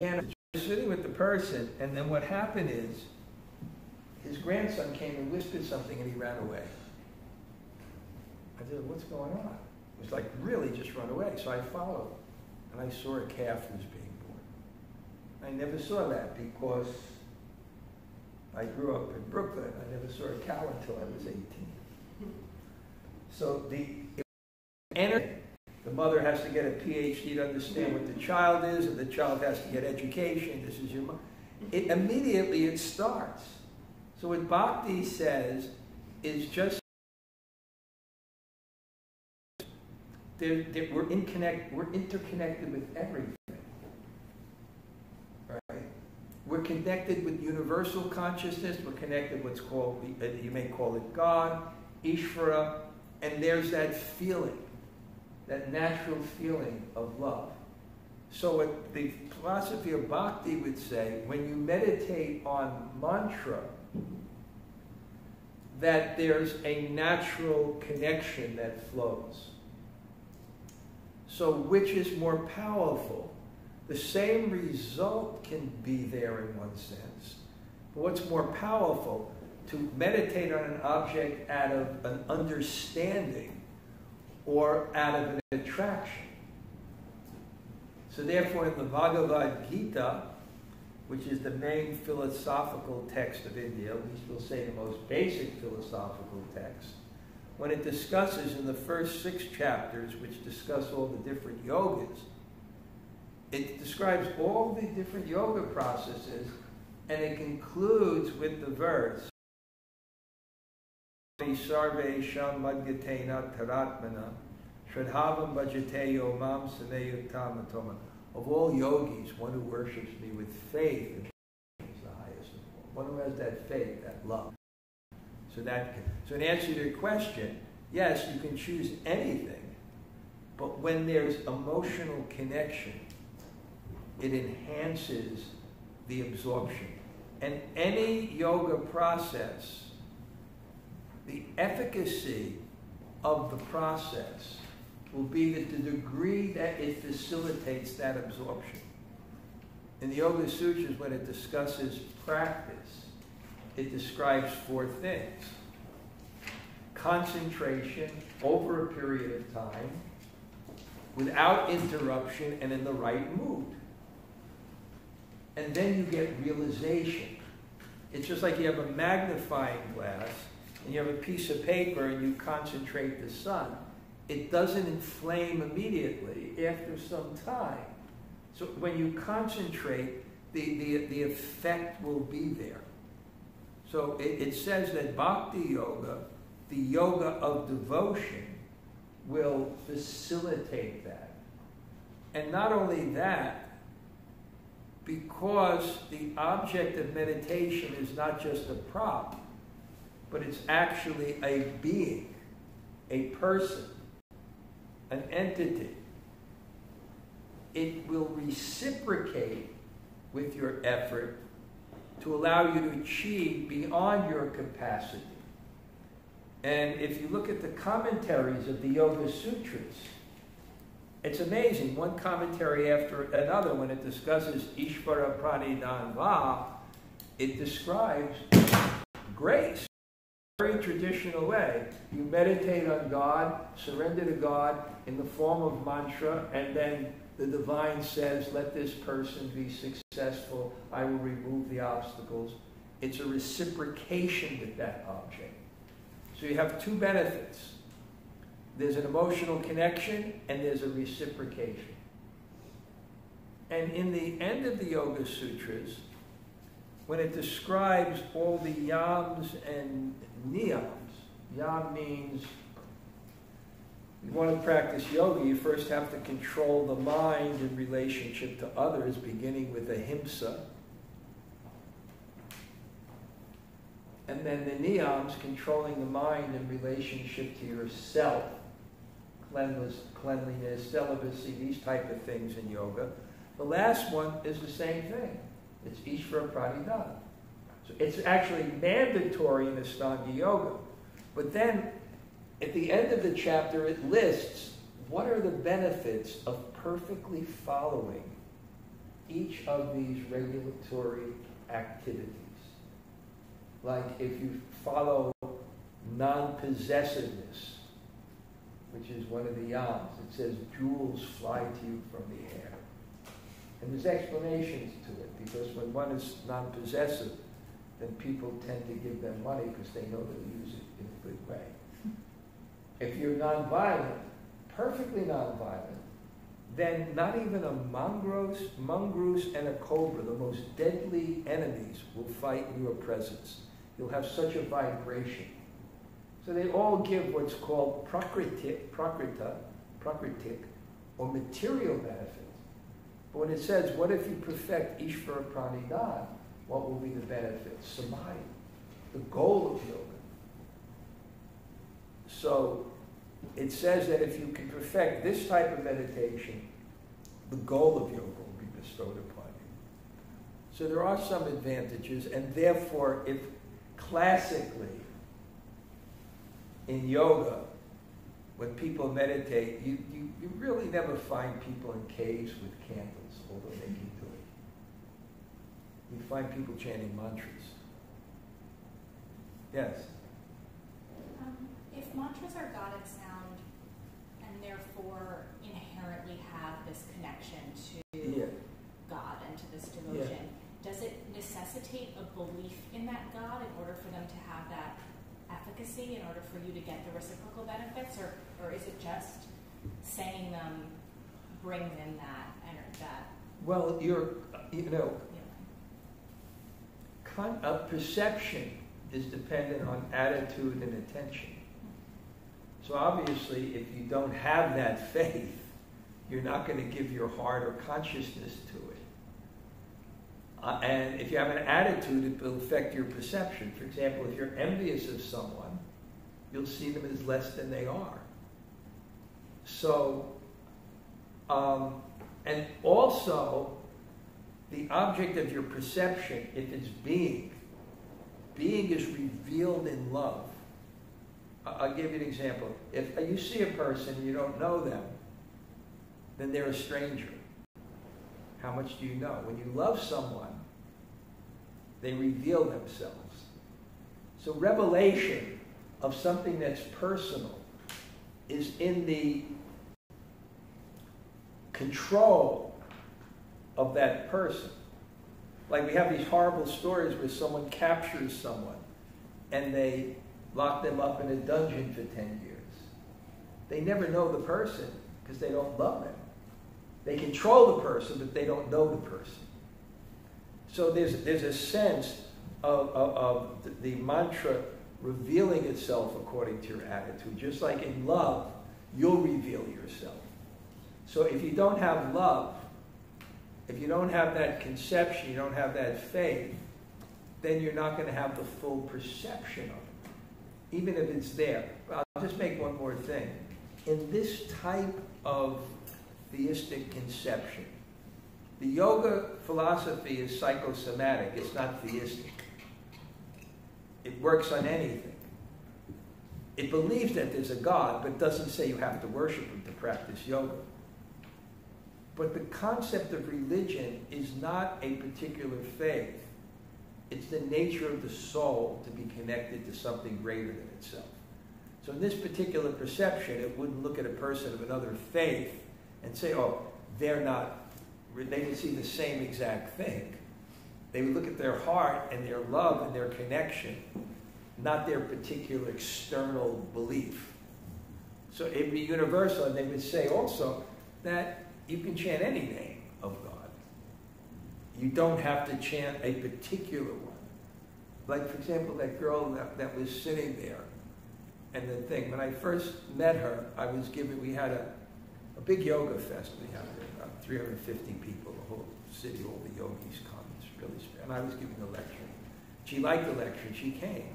And I was sitting with the person, and then what happened is, his grandson came and whispered something and he ran away. I said, what's going on? It was like, really just run away. So I followed, and I saw a calf was being born. I never saw that because I grew up in Brooklyn. I never saw a cow until I was 18. So the mother has to get a PhD to understand what the child is, and the child has to get education. This is your mom. Immediately it starts. So what Bhakti says is just we're interconnected with everything. Right? We're connected with universal consciousness. We're connected with what's called, you may call it God, Ishvara, and there's that feeling, that natural feeling of love. So what the philosophy of Bhakti would say, when you meditate on mantra, that there's a natural connection that flows. So which is more powerful? The same result can be there in one sense. But what's more powerful? To meditate on an object out of an understanding or out of an attraction. So therefore in the Bhagavad Gita, which is the main philosophical text of India, at least we'll say the most basic philosophical text, when it discusses in the first 6 chapters, which discuss all the different yogas, it describes all the different yoga processes, and it concludes with the verse, Sarve Sham Madgatena Taratmana Shradhavam Bhajate Yomam Sameyuttamatoma. Of all yogis, one who worships me with faith is the highest of all. One who has that faith, that love. So in answer to your question, yes, you can choose anything, but when there's emotional connection, it enhances the absorption. And any yoga process, the efficacy of the process will be that the degree that it facilitates that absorption. In the Yoga Sutras, when it discusses practice, it describes 4 things. Concentration over a period of time, without interruption and in the right mood. And then you get realization. It's just like you have a magnifying glass and you have a piece of paper and you concentrate the sun. It doesn't inflame immediately after some time. So when you concentrate, the effect will be there. So it says that Bhakti Yoga, the yoga of devotion, will facilitate that. And not only that, because the object of meditation is not just a prop, but it's actually a being, a person, an entity. It will reciprocate with your effort to allow you to achieve beyond your capacity. And if you look at the commentaries of the Yoga Sutras, it's amazing. One commentary after another, when it discusses Ishvara Pranidhanva, it describes grace. Very traditional way. You meditate on God, surrender to God in the form of mantra, and then the divine says, let this person be successful, I will remove the obstacles. It's a reciprocation with that object. So you have 2 benefits. There's an emotional connection and there's a reciprocation. And in the end of the Yoga Sutras, when it describes all the yams and niyams, yam means you want to practice yoga, you first have to control the mind in relationship to others, beginning with ahimsa. And then the niyams, controlling the mind in relationship to yourself, cleanliness, celibacy, these type of things in yoga. The last one is the same thing. It's Ishvara Pranidhana. So it's actually mandatory in Ashtanga Yoga. But then, at the end of the chapter, it lists what are the benefits of perfectly following each of these regulatory activities. Like if you follow non-possessiveness, which is one of the yams, it says jewels fly to you from the air. And there's explanations to it, because when one is non-possessive, then people tend to give them money because they know they'll use it in a good way. If you're non-violent, perfectly non-violent, then not even a mongoose and a cobra, the most deadly enemies, will fight in your presence. You'll have such a vibration. So they all give what's called prakritik, or material benefits. But when it says, what if you perfect Ishvara Pranidhana, what will be the benefits? Samadhi, the goal of yoga. So it says that if you can perfect this type of meditation, the goal of yoga will be bestowed upon you. So there are some advantages, and therefore, if classically in yoga, when people meditate, you really never find people in caves with candles, although they can do it. You find people chanting mantras. Yes? If mantras are Godic sound and therefore inherently have this connection to God and to this devotion, does it necessitate a belief in that God in order for them to have that efficacy, in order for you to get the reciprocal benefits, or is it just saying them brings in that energy? Well, perception is dependent on attitude and attention. So obviously, if you don't have that faith, you're not going to give your heart or consciousness to it. And if you have an attitude, it will affect your perception. For example, if you're envious of someone, you'll see them as less than they are. So, and also, the object of your perception, if it's being is revealed in love. I'll give you an example. If you see a person and you don't know them, then they're a stranger. How much do you know? When you love someone, they reveal themselves. So revelation of something that's personal is in the control of that person. Like we have these horrible stories where someone captures someone and they lock them up in a dungeon for 10 years. They never know the person because they don't love them. They control the person, but they don't know the person. So there's a sense of the mantra revealing itself according to your attitude. Just like in love, you'll reveal yourself. So if you don't have love, if you don't have that conception, you don't have that faith, then you're not going to have the full perception of it, even if it's there. I'll just make one more thing. In this type of theistic conception, the yoga philosophy is psychosomatic. It's not theistic. It works on anything. It believes that there's a God, but doesn't say you have to worship him to practice yoga. But the concept of religion is not a particular faith. It's the nature of the soul to be connected to something greater than itself. So in this particular perception, it wouldn't look at a person of another faith and say, oh, they're not, they would see the same exact thing. They would look at their heart and their love and their connection, not their particular external belief. So it'd be universal, and they would say also that you can chant any name of God. You don't have to chant a particular one. Like, for example, that girl that was sitting there, and the thing, when I first met her, we had a big yoga fest. We had about 350 people, the whole city, all the yogis come. It's really special. And I was giving a lecture. She liked the lecture, and she came.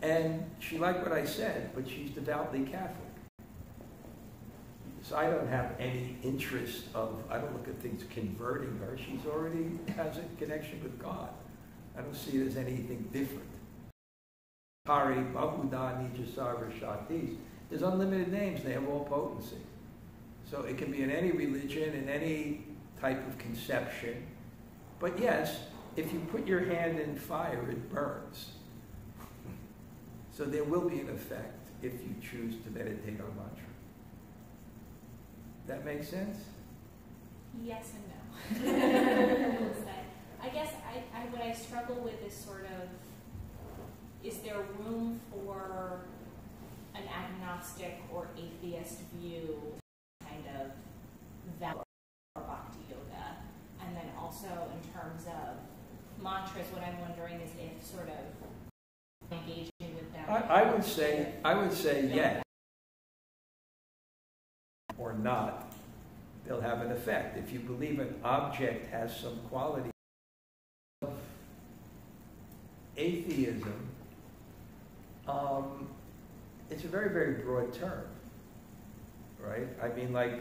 And she liked what I said, but she's devoutly Catholic. So I don't have any interest I don't look at things converting her. She's already has a connection with God. I don't see it as anything different. Hari, Bahudani, Jasarva, Shaktis. There's unlimited names. They have all potency. So it can be in any religion, in any type of conception. But yes, if you put your hand in fire, it burns. So there will be an effect if you choose to meditate on mantra. That make sense? Yes and no. I guess what I struggle with is sort of, is there room for an agnostic or atheist view kind of value for bhakti yoga? And then also in terms of mantras, what I'm wondering is if sort of engaging with them. I would say yes. Or not, they'll have an effect. If you believe an object has some quality of atheism, it's a very, very broad term, right? I mean, like,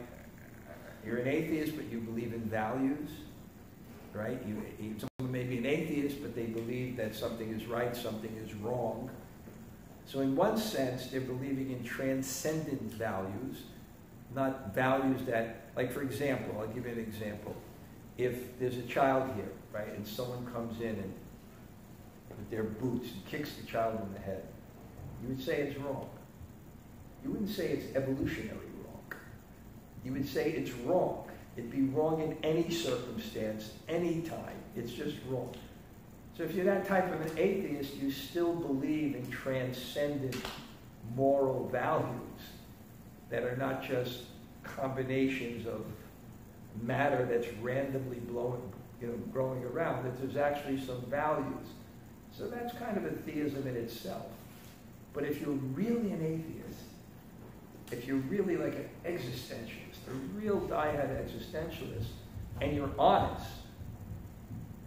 you're an atheist, but you believe in values, right? Someone may be an atheist, but they believe that something is right, something is wrong. So in one sense, they're believing in transcendent values, not values that, like, for example, I'll give you an example. If there's a child here, right, and someone comes in and with their boots and kicks the child in the head, you would say it's wrong. You wouldn't say it's evolutionary wrong. You would say it's wrong. It'd be wrong in any circumstance, any time. It's just wrong. So if you're that type of an atheist, you still believe in transcendent moral values that are not just combinations of matter that's randomly growing around, that there's actually some values. So that's kind of a theism in itself. But if you're really an atheist, if you're really like an existentialist, a real diehard existentialist, and you're honest,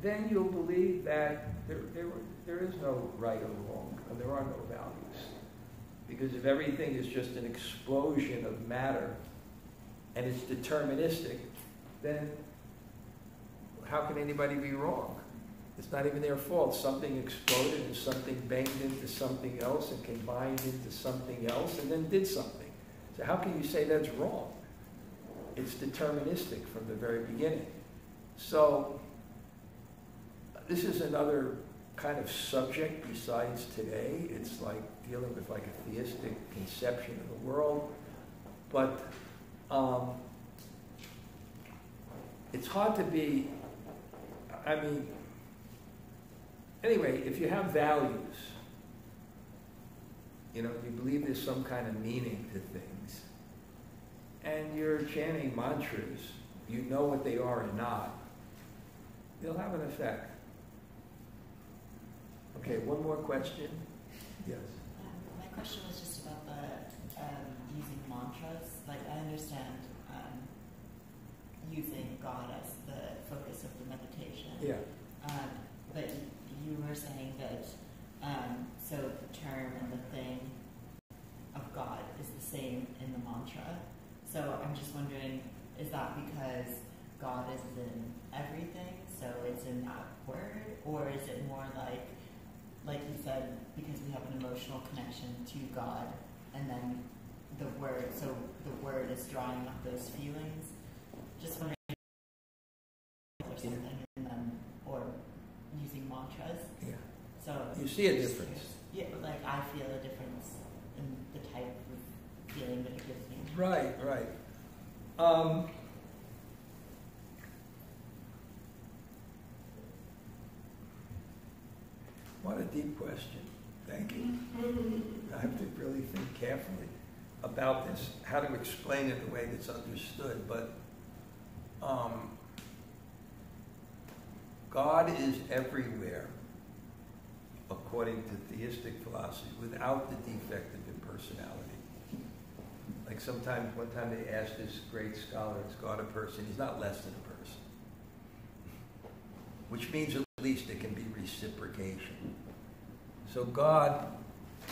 then you'll believe that there is no right or wrong, and there are no values. Because if everything is just an explosion of matter, and it's deterministic, then how can anybody be wrong? It's not even their fault. Something exploded and something banged into something else and combined into something else and then did something. So how can you say that's wrong? It's deterministic from the very beginning. So this is another kind of subject besides today. It's like dealing with like a theistic conception of the world. But it's hard to be, I mean, anyway, if you have values, you believe there's some kind of meaning to things, and you're chanting mantras, you know what they are and not, they'll have an effect. Okay, one more question. Yes. My question was just about the using mantras. Like, I understand using God as the focus of the meditation. Yeah. But you were saying that so the term and the thing of God is the same in the mantra. So I'm just wondering, is that because God is in everything, so it's in that word, or is it more like you said, because we have an emotional connection to God, and then the word, so the word is drawing up those feelings? Just wondering or something, and then, or using mantras. Yeah. So you see a difference. Yeah, like I feel a difference in the type of feeling that it gives me. Right, right. What a deep question. Thank you. I have to really think carefully about this, how to explain it in a way that's understood. But God is everywhere, according to theistic philosophy, without the defect of impersonality. Like sometimes, one time they asked this great scholar, is God a person? He's not less than a person. Which means at least it can be reciprocation. So God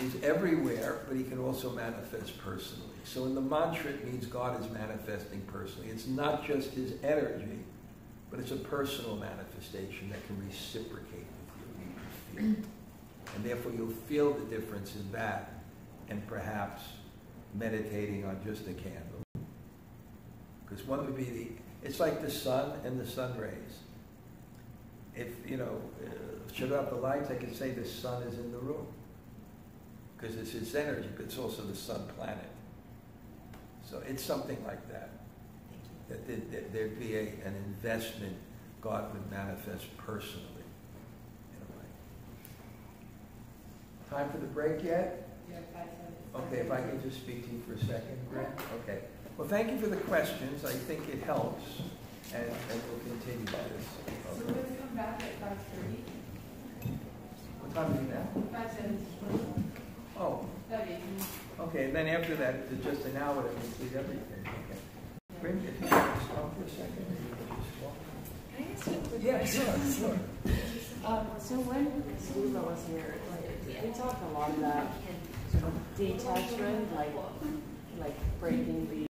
is everywhere, but he can also manifest personally. So in the mantra, it means God is manifesting personally. It's not just his energy, but it's a personal manifestation that can reciprocate with you. You can feel it. And therefore you'll feel the difference in that and perhaps meditating on just a candle. Because one would be It's like the sun and the sun rays. If, shut off the lights, I could say the sun is in the room. Because it's its energy, but it's also the sun planet. So it's something like that. That there'd be an investment God would manifest personally, in a way. Time for the break yet? Yeah, 5 minutes. Okay, if I can just speak to you for a second, Brent? Okay. Well, thank you for the questions. I think it helps, and we'll continue this. So we're going to come back at 5:30. What time is it now? 5 minutes. Oh, 30. okay. And then after that, it's just an hour to complete everything. Okay. Brent, if you can stop for a second, and you can just walk. Can I ask you a quick Yeah, question? sure. So when Suva was here, we talked a lot about sort of detachment, like breaking the